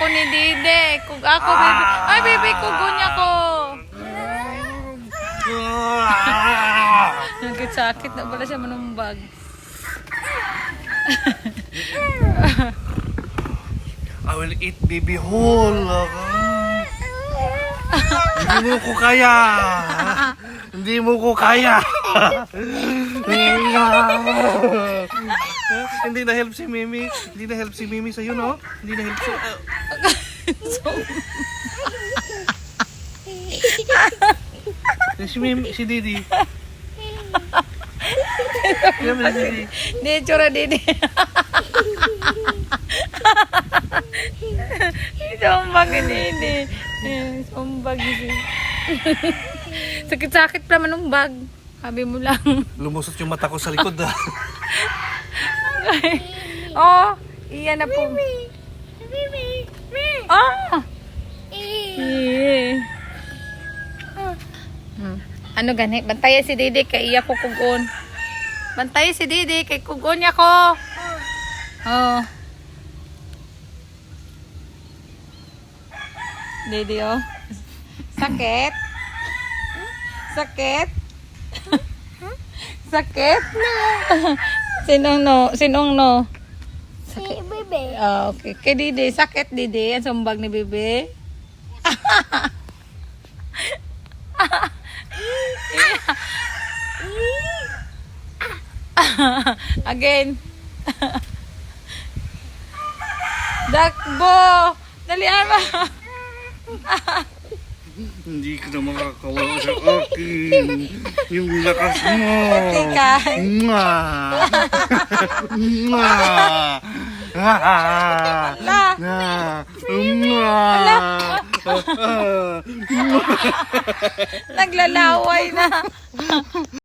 ako ni Dide. Kung ako, baby. Ay, baby, kugunya ko. Nagkitsakit na pala siya manumbag. I will eat baby whole. Hindi mo ko kaya. Hindi mo ko kaya. Hindi na help si Mimi. Hindi na help si Mimi sa'yo, no? Hindi na help si... Si Mimi, si Didi. Di, tsura Didi. Sumbag ni Didi. Sumbag ni sakit-sakit pa manumbag. Sabi mo lang. Lumusot yung mata ko sa likod, ah. Oh, iyan na po. Ah! Ano gani? Bantayan si Didi kay iya ko kugon. Bantayan si Didi kay kugon niya ko. Oh. Didi oh. Sakit? Sakit? Sakit? No. Sinong no? Sinong no? Si Bebe. Ah, okay. Kay Didi, sakit Didi. Ang sumbag ni Bebe. Again. Dakbo. Dalian ba? Hindi ka na makakawala sa akin. Yung lakas mo. Tikay. Mwah! Mwah! La. Naglalaway na.